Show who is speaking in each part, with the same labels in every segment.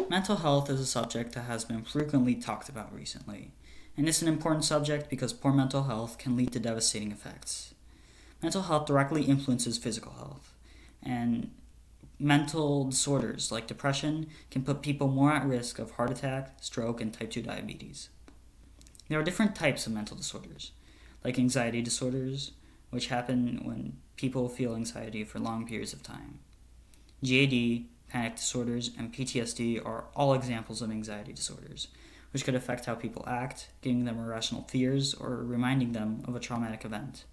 Speaker 1: Mental health is a subject that has been frequently talked about recently, and it's an important subject because poor mental health can lead to devastating effects. Mental health directly influences physical health, and mental disorders like depression can put people more at risk of heart attack, stroke, and type 2 diabetes. There are different types of mental disorders, like anxiety disorders, which happen when people feel anxiety for long periods of time. GAD, panic disorders, and PTSD are all examples of anxiety disorders, which could affect how people act, giving them irrational fears or reminding them of a traumatic event.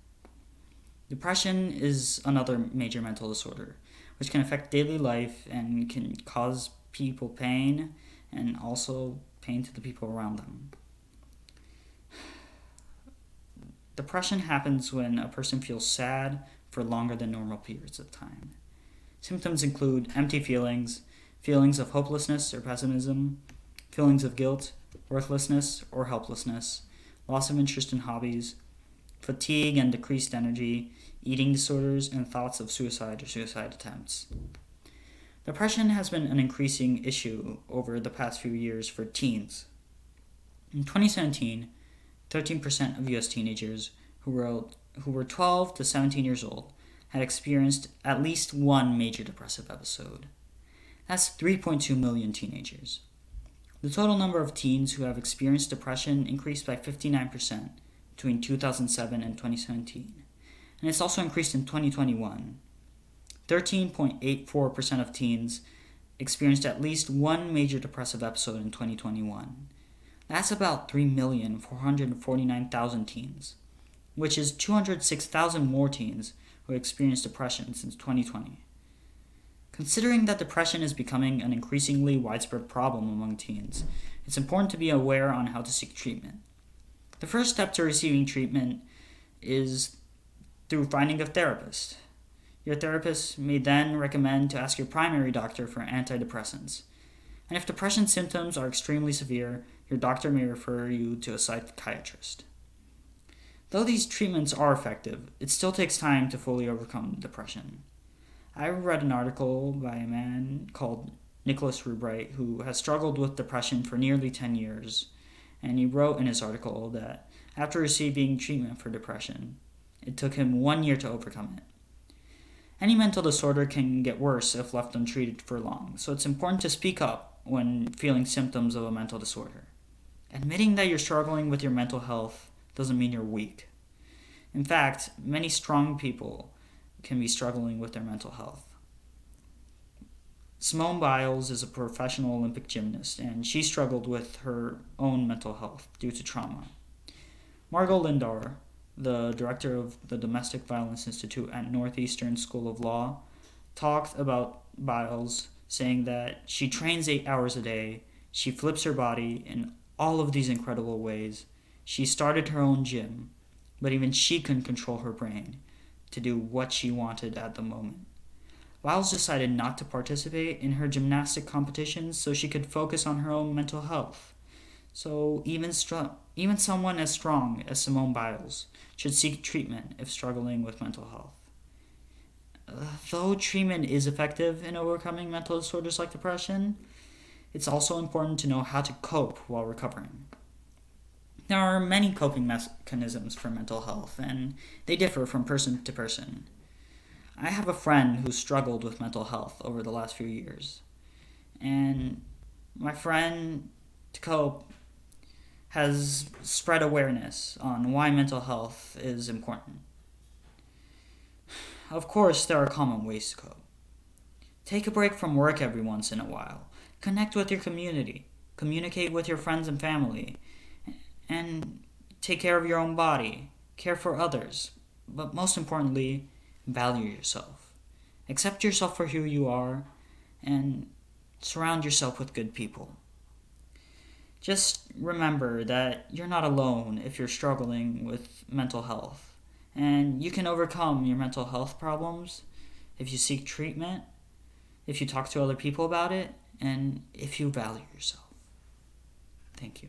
Speaker 1: Depression is another major mental disorder, which can affect daily life and can cause people pain and also pain to the people around them. Depression happens when a person feels sad for longer than normal periods of time. Symptoms include empty feelings, feelings of hopelessness or pessimism, feelings of guilt, worthlessness or helplessness, loss of interest in hobbies, fatigue and decreased energy, eating disorders, and thoughts of suicide or suicide attempts. Depression has been an increasing issue over the past few years for teens. In 2017, 13% of U.S. teenagers who were 12 to 17 years old had experienced at least one major depressive episode. That's 3.2 million teenagers. The total number of teens who have experienced depression increased by 59% between 2007 and 2017, and it's also increased in 2021. 13.84% of teens experienced at least one major depressive episode in 2021. That's about 3,449,000 teens, which is 206,000 more teens who experienced depression since 2020. Considering that depression is becoming an increasingly widespread problem among teens, it's important to be aware on how to seek treatment. The first step to receiving treatment is through finding a therapist. Your therapist may then recommend to ask your primary doctor for antidepressants. And if depression symptoms are extremely severe, your doctor may refer you to a psychiatrist. Though these treatments are effective, it still takes time to fully overcome depression. I read an article by a man called Nicholas Rubright who has struggled with depression for nearly 10 years, and he wrote in his article that after receiving treatment for depression, it took him 1 year to overcome it. Any mental disorder can get worse if left untreated for long, so it's important to speak up when feeling symptoms of a mental disorder. Admitting that you're struggling with your mental health doesn't mean you're weak. In fact, many strong people can be struggling with their mental health. Simone Biles is a professional Olympic gymnast, and she struggled with her own mental health due to trauma. Margot Lindar, the director of the Domestic Violence Institute at Northeastern School of Law, talked about Biles, saying that she trains 8 hours a day, she flips her body in all of these incredible ways. She started her own gym, but even she couldn't control her brain to do what she wanted at the moment. Biles decided not to participate in her gymnastic competitions so she could focus on her own mental health. So even someone as strong as Simone Biles should seek treatment if struggling with mental health. Though treatment is effective in overcoming mental disorders like depression, it's also important to know how to cope while recovering. There are many coping mechanisms for mental health, and they differ from person to person. I have a friend who struggled with mental health over the last few years, and my friend, to cope, has spread awareness on why mental health is important. Of course, there are common ways to cope. Take a break from work every once in a while. Connect with your community. Communicate with your friends and family. And take care of your own body. Care for others. But most importantly, value yourself. Accept yourself for who you are and surround yourself with good people. Just remember that you're not alone if you're struggling with mental health. And you can overcome your mental health problems if you seek treatment, if you talk to other people about it, and if you value yourself. Thank you.